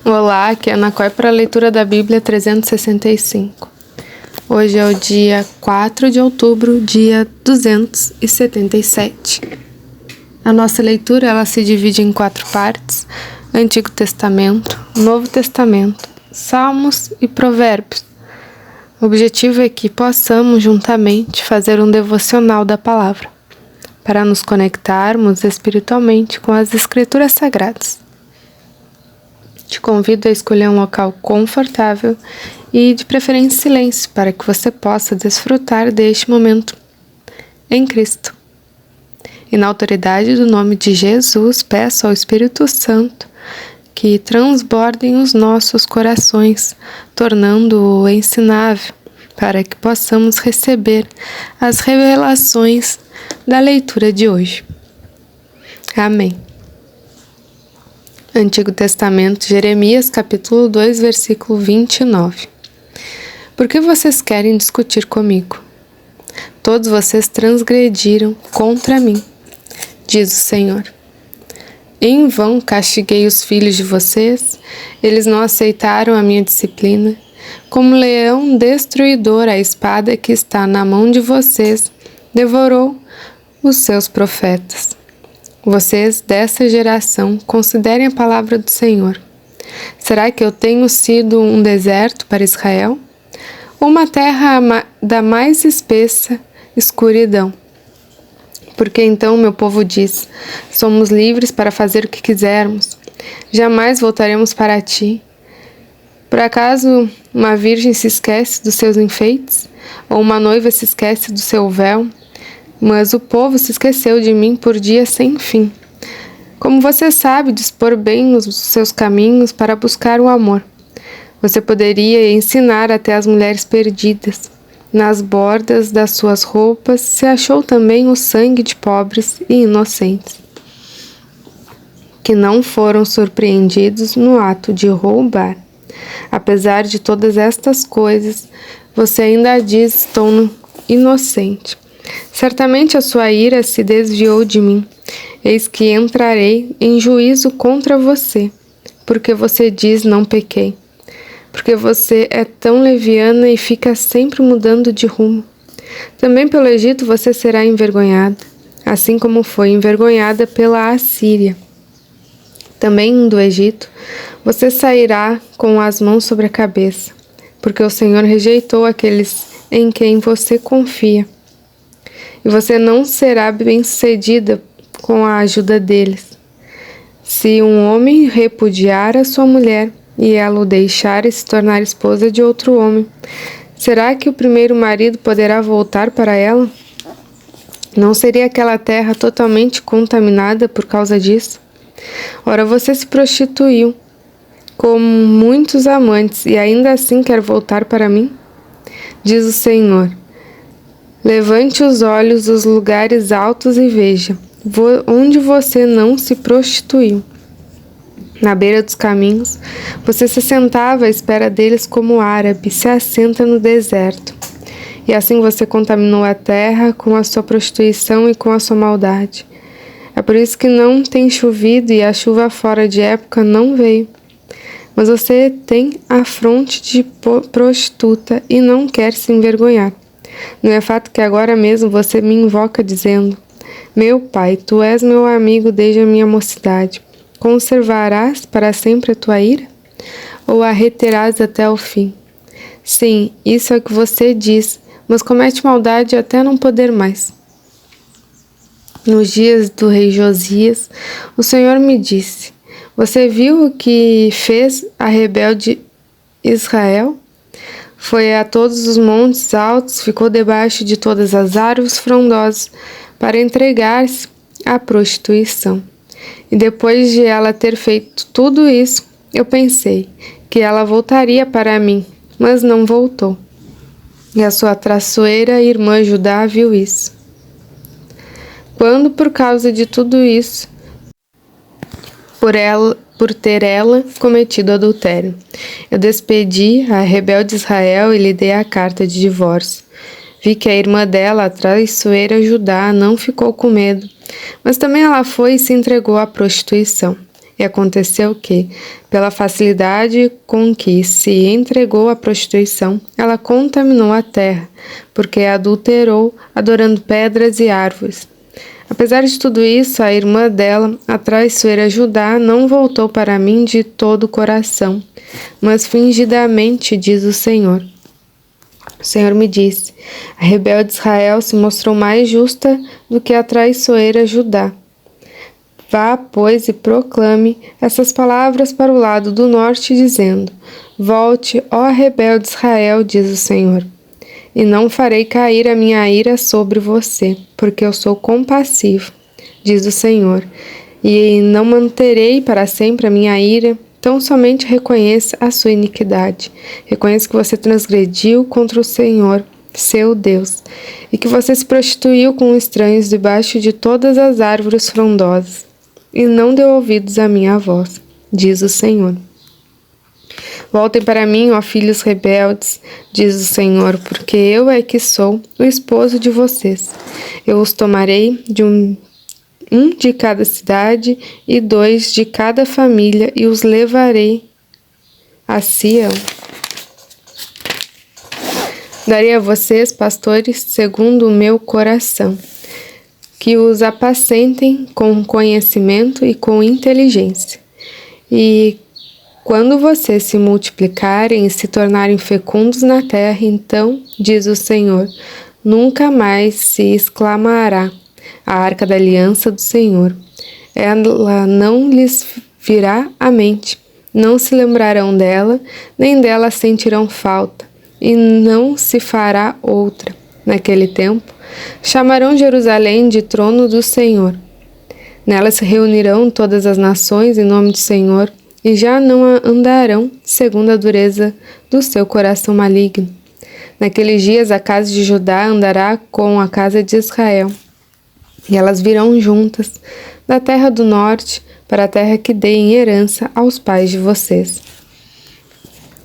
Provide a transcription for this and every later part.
Olá, aqui é Ana Coy para a leitura da Bíblia 365. Hoje é o dia 4 de outubro, dia 277. A nossa leitura ela se divide em 4 partes: Antigo Testamento, Novo Testamento, Salmos e Provérbios. O objetivo é que possamos juntamente fazer um devocional da palavra, para nos conectarmos espiritualmente com as Escrituras Sagradas. Te convido a escolher um local confortável e, de preferência, silêncio, para que você possa desfrutar deste momento em Cristo. E na autoridade do nome de Jesus, peço ao Espírito Santo que transbordem os nossos corações, tornando-o ensinável, para que possamos receber as revelações da leitura de hoje. Amém. Antigo Testamento, Jeremias, capítulo 2, versículo 29. Por que vocês querem discutir comigo? Todos vocês transgrediram contra mim, diz o Senhor. Em vão castiguei os filhos de vocês, eles não aceitaram a minha disciplina. Como leão destruidor, a espada que está na mão de vocês devorou os seus profetas. Vocês dessa geração considerem a palavra do Senhor. Será que eu tenho sido um deserto para Israel? Ou uma terra da mais espessa escuridão? Porque então meu povo diz: somos livres para fazer o que quisermos. Jamais voltaremos para ti. Por acaso uma virgem se esquece dos seus enfeites? Ou uma noiva se esquece do seu véu? Mas o povo se esqueceu de mim por dias sem fim. Como você sabe dispor bem os seus caminhos para buscar o amor, você poderia ensinar até as mulheres perdidas. Nas bordas das suas roupas se achou também o sangue de pobres e inocentes, que não foram surpreendidos no ato de roubar. Apesar de todas estas coisas, você ainda diz: estou inocente. Certamente a sua ira se desviou de mim. Eis que entrarei em juízo contra você, porque você diz: não pequei. Porque você é tão leviana e fica sempre mudando de rumo. Também pelo Egito você será envergonhada, assim como foi envergonhada pela Assíria. Também do Egito você sairá com as mãos sobre a cabeça, porque o Senhor rejeitou aqueles em quem você confia. E você não será bem-sucedida com a ajuda deles. Se um homem repudiar a sua mulher e ela o deixar e se tornar esposa de outro homem, será que o primeiro marido poderá voltar para ela? Não seria aquela terra totalmente contaminada por causa disso? Ora, você se prostituiu com muitos amantes e ainda assim quer voltar para mim? Diz o Senhor. Levante os olhos dos lugares altos e veja, onde você não se prostituiu. Na beira dos caminhos, você se sentava à espera deles como árabe se assenta no deserto. E assim você contaminou a terra com a sua prostituição e com a sua maldade. É por isso que não tem chovido e a chuva fora de época não veio. Mas você tem a fronte de prostituta e não quer se envergonhar. Não é fato que agora mesmo você me invoca dizendo: meu pai, tu és meu amigo desde a minha mocidade. Conservarás para sempre a tua ira? Ou a reterás até o fim? Sim, isso é o que você diz, mas comete maldade até não poder mais. Nos dias do rei Josias, o Senhor me disse: você viu o que fez a rebelde Israel? Foi a todos os montes altos, ficou debaixo de todas as árvores frondosas para entregar-se à prostituição. E depois de ela ter feito tudo isso, eu pensei que ela voltaria para mim, mas não voltou. E a sua traiçoeira irmã Judá viu isso. Quando, por causa de tudo isso, por ter ela cometido adultério, eu despedi a rebelde Israel e lhe dei a carta de divórcio. Vi que a irmã dela, a traiçoeira Judá, não ficou com medo, mas também ela foi e se entregou à prostituição. E aconteceu que, pela facilidade com que se entregou à prostituição, ela contaminou a terra, porque a adulterou, adorando pedras e árvores. Apesar de tudo isso, a irmã dela, a traiçoeira Judá, não voltou para mim de todo o coração, mas fingidamente, diz o Senhor. O Senhor me disse: a rebelde Israel se mostrou mais justa do que a traiçoeira Judá. Vá, pois, e proclame essas palavras para o lado do norte, dizendo: volte, ó rebelde Israel, diz o Senhor, e não farei cair a minha ira sobre você, porque eu sou compassivo, diz o Senhor, e não manterei para sempre a minha ira. Tão somente reconheça a sua iniquidade. Reconheça que você transgrediu contra o Senhor, seu Deus, e que você se prostituiu com estranhos debaixo de todas as árvores frondosas, e não deu ouvidos à minha voz, diz o Senhor. Voltem para mim, ó filhos rebeldes, diz o Senhor, porque eu é que sou o esposo de vocês. Eu os tomarei de um de cada cidade e 2 de cada família, e os levarei a Sião. Darei a vocês pastores segundo o meu coração, que os apacentem com conhecimento e com inteligência. E quando vocês se multiplicarem e se tornarem fecundos na terra, então, diz o Senhor, nunca mais se exclamará a arca da aliança do Senhor. Ela não lhes virá à mente, não se lembrarão dela, nem dela sentirão falta, e não se fará outra. Naquele tempo, chamarão Jerusalém de trono do Senhor. Nela se reunirão todas as nações em nome do Senhor, e já não andarão segundo a dureza do seu coração maligno. Naqueles dias a casa de Judá andará com a casa de Israel, e elas virão juntas da terra do norte para a terra que dei em herança aos pais de vocês.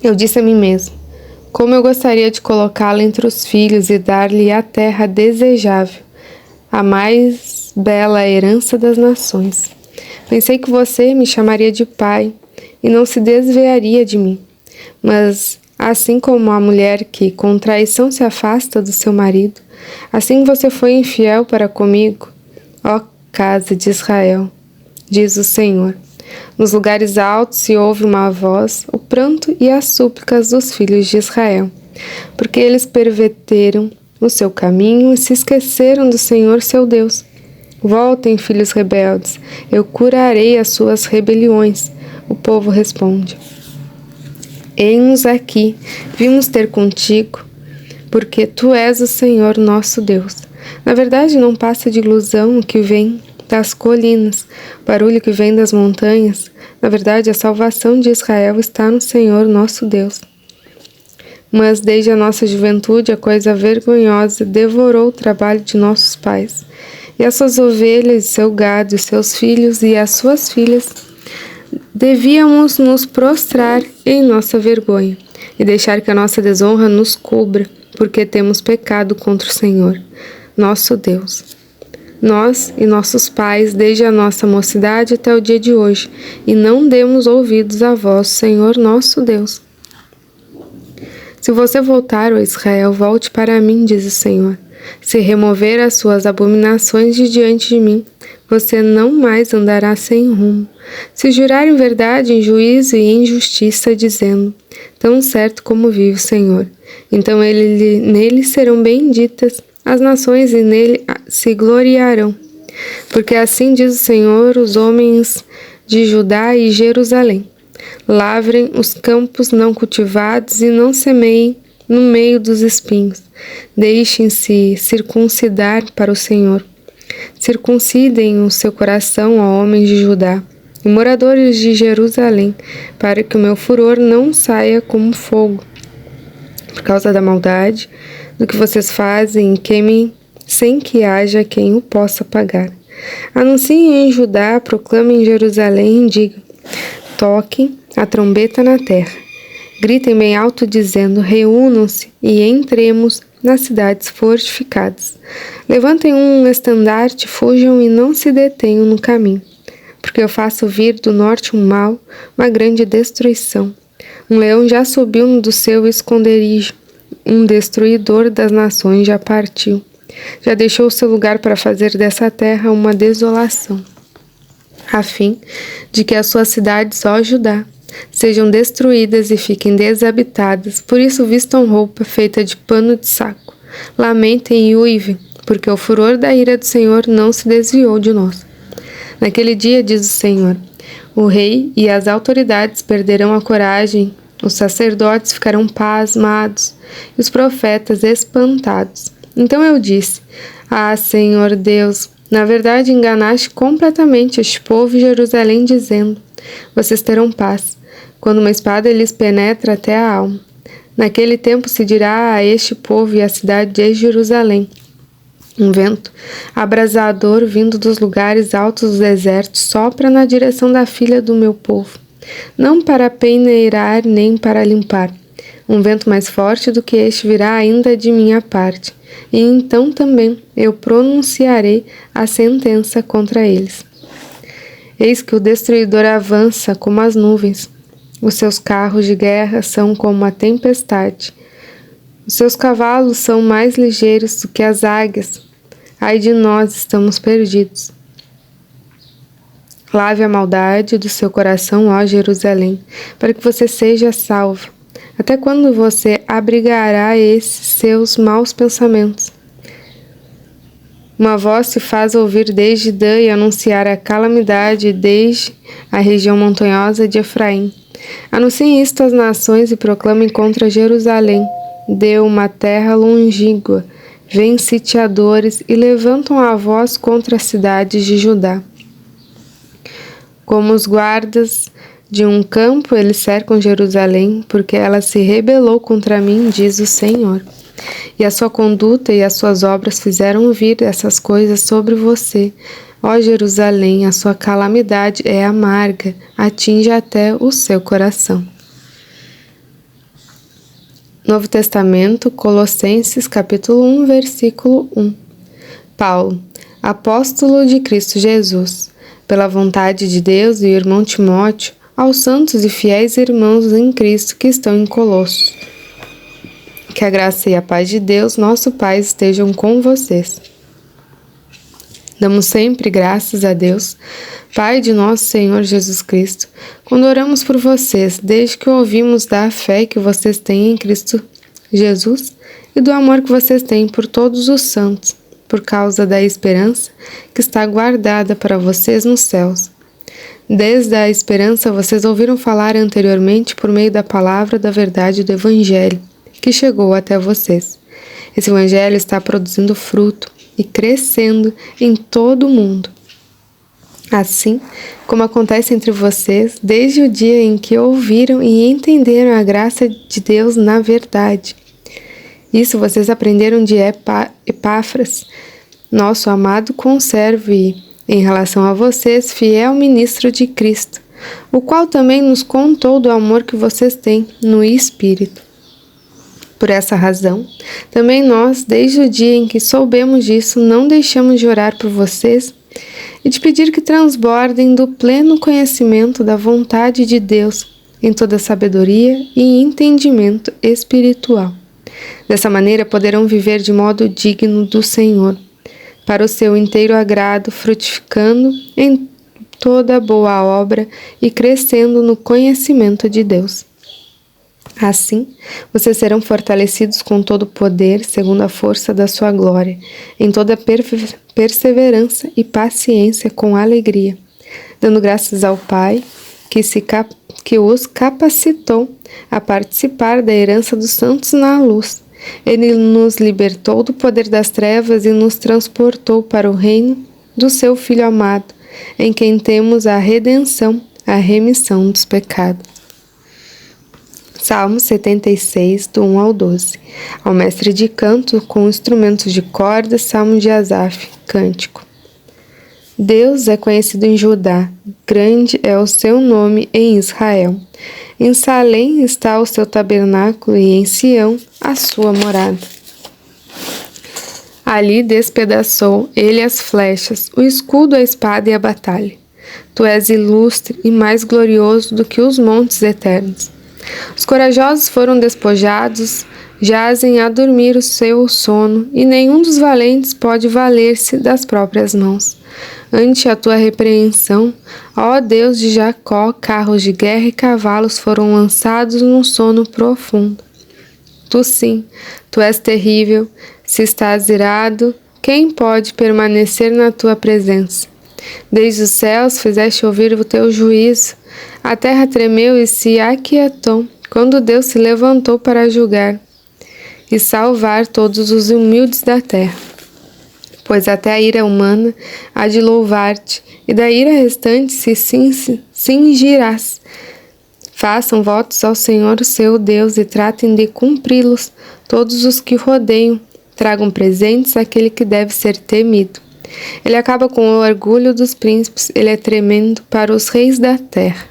Eu disse a mim mesmo: como eu gostaria de colocá-la entre os filhos e dar-lhe a terra desejável, a mais bela herança das nações. Pensei que você me chamaria de pai e não se desviaria de mim. Mas, assim como a mulher que com traição se afasta do seu marido, assim você foi infiel para comigo, ó casa de Israel, diz o Senhor. Nos lugares altos se ouve uma voz, o pranto e as súplicas dos filhos de Israel, porque eles perverteram o seu caminho e se esqueceram do Senhor seu Deus. Voltem, filhos rebeldes, eu curarei as suas rebeliões. O povo responde: eis-nos aqui, vimos ter contigo, porque tu és o Senhor nosso Deus. Na verdade, não passa de ilusão o que vem das colinas, barulho que vem das montanhas. Na verdade, a salvação de Israel está no Senhor nosso Deus. Mas desde a nossa juventude a coisa vergonhosa devorou o trabalho de nossos pais, e as suas ovelhas, seu gado, os seus filhos e as suas filhas. Devíamos nos prostrar em nossa vergonha e deixar que a nossa desonra nos cubra, porque temos pecado contra o Senhor, nosso Deus. Nós e nossos pais, desde a nossa mocidade até o dia de hoje, e não demos ouvidos à voz, Senhor nosso Deus. Se você voltar, ó Israel, volte para mim, diz o Senhor. Se remover as suas abominações de diante de mim, você não mais andará sem rumo. Se jurar em verdade, em juízo e em justiça, dizendo: tão certo como vive o Senhor, então nele serão benditas as nações e nele se gloriarão. Porque assim diz o Senhor: os homens de Judá e Jerusalém: lavrem os campos não cultivados e não semeiem no meio dos espinhos. Deixem-se circuncidar para o Senhor. Circuncidem o seu coração, ó homens de Judá e moradores de Jerusalém, para que o meu furor não saia como fogo. Por causa da maldade do que vocês fazem, queimem sem que haja quem o possa pagar. Anunciem em Judá, proclamem em Jerusalém e digam: toquem a trombeta na terra. Gritem bem alto, dizendo: reúnam-se e entremos nas cidades fortificadas. Levantem um estandarte, fujam e não se detenham no caminho, porque eu faço vir do norte um mal, uma grande destruição. Um leão já subiu do seu esconderijo, um destruidor das nações já partiu. Já deixou seu lugar para fazer dessa terra uma desolação, a fim de que as suas cidades, ó Judá, sejam destruídas e fiquem desabitadas. Por isso vistam roupa feita de pano de saco. Lamentem e uivem, porque o furor da ira do Senhor não se desviou de nós. Naquele dia, diz o Senhor, o rei e as autoridades perderão a coragem, os sacerdotes ficarão pasmados e os profetas espantados. Então eu disse, Senhor Deus, na verdade enganaste completamente este povo e Jerusalém, dizendo, vocês terão paz, quando uma espada lhes penetra até a alma. Naquele tempo se dirá a este povo e à cidade de Jerusalém, um vento abrasador vindo dos lugares altos do deserto sopra na direção da filha do meu povo, não para peneirar nem para limpar. Um vento mais forte do que este virá ainda de minha parte, e então também eu pronunciarei a sentença contra eles. Eis que o destruidor avança como as nuvens, os seus carros de guerra são como a tempestade, os seus cavalos são mais ligeiros do que as águias. Ai de nós, estamos perdidos. Lave a maldade do seu coração, ó Jerusalém, para que você seja salvo. Até quando você abrigará esses seus maus pensamentos? Uma voz se faz ouvir desde Dan e anunciar a calamidade desde a região montanhosa de Efraim. Anunciem isto às nações e proclamem contra Jerusalém. Deu uma terra longínqua, vêm sitiadores e levantam a voz contra as cidades de Judá. Como os guardas de um campo, eles cercam Jerusalém, porque ela se rebelou contra mim, diz o Senhor. E a sua conduta e as suas obras fizeram vir essas coisas sobre você. Ó Jerusalém, a sua calamidade é amarga, atinge até o seu coração. Novo Testamento, Colossenses, capítulo 1, versículo 1. Paulo, apóstolo de Cristo Jesus, pela vontade de Deus e o irmão Timóteo, aos santos e fiéis irmãos em Cristo que estão em Colossos. Que a graça e a paz de Deus, nosso Pai, estejam com vocês. Damos sempre graças a Deus, Pai de nosso Senhor Jesus Cristo, quando oramos por vocês, desde que ouvimos da fé que vocês têm em Cristo Jesus e do amor que vocês têm por todos os santos, por causa da esperança que está guardada para vocês nos céus. Desde a esperança vocês ouviram falar anteriormente por meio da palavra da verdade do Evangelho, que chegou até vocês. Esse Evangelho está produzindo fruto e crescendo em todo o mundo. Assim como acontece entre vocês, desde o dia em que ouviram e entenderam a graça de Deus na verdade. Isso vocês aprenderam de Epáfras, nosso amado conservo e, em relação a vocês, fiel ministro de Cristo, o qual também nos contou do amor que vocês têm no Espírito. Por essa razão, também nós, desde o dia em que soubemos disso, não deixamos de orar por vocês e de pedir que transbordem do pleno conhecimento da vontade de Deus em toda sabedoria e entendimento espiritual. Dessa maneira poderão viver de modo digno do Senhor, para o seu inteiro agrado, frutificando em toda boa obra e crescendo no conhecimento de Deus. Assim, vocês serão fortalecidos com todo o poder, segundo a força da sua glória, em toda perseverança e paciência com alegria, dando graças ao Pai, que os capacitou a participar da herança dos santos na luz. Ele nos libertou do poder das trevas e nos transportou para o reino do seu Filho amado, em quem temos a redenção, a remissão dos pecados. Salmo 76, do 1 ao 12. Ao mestre de canto, com instrumentos de corda, Salmo de Asaf, cântico. Deus é conhecido em Judá, grande é o seu nome em Israel. Em Salém está o seu tabernáculo e em Sião a sua morada. Ali despedaçou ele as flechas, o escudo, a espada e a batalha. Tu és ilustre e mais glorioso do que os montes eternos. Os corajosos foram despojados, jazem a dormir o seu sono, e nenhum dos valentes pode valer-se das próprias mãos. Ante a tua repreensão, ó Deus de Jacó, carros de guerra e cavalos foram lançados num sono profundo. Tu sim, tu és terrível, se estás irado, quem pode permanecer na tua presença? Desde os céus fizeste ouvir o teu juízo, a terra tremeu e se aquietou, quando Deus se levantou para julgar e salvar todos os humildes da terra. Pois até a ira humana há de louvar-te, e da ira restante se cingirás. Façam votos ao Senhor, o seu Deus, e tratem de cumpri-los todos os que rodeiam. Tragam presentes àquele que deve ser temido. Ele acaba com o orgulho dos príncipes, ele é tremendo para os reis da terra.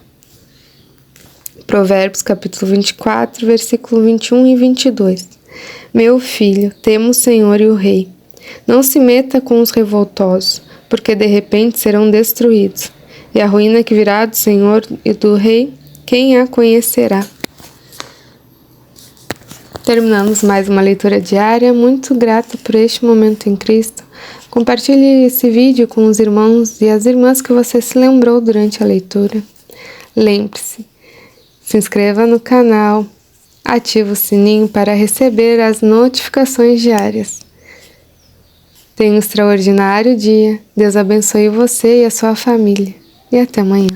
Provérbios capítulo 24, versículo 21 e 22. Meu filho, tema o Senhor e o rei. Não se meta com os revoltosos, porque de repente serão destruídos. E a ruína que virá do Senhor e do rei, quem a conhecerá? Terminamos mais uma leitura diária. Muito grata por este momento em Cristo. Compartilhe esse vídeo com os irmãos e as irmãs que você se lembrou durante a leitura. Lembre-se, se inscreva no canal, ative o sininho para receber as notificações diárias. Tenha um extraordinário dia. Deus abençoe você e a sua família. E até amanhã.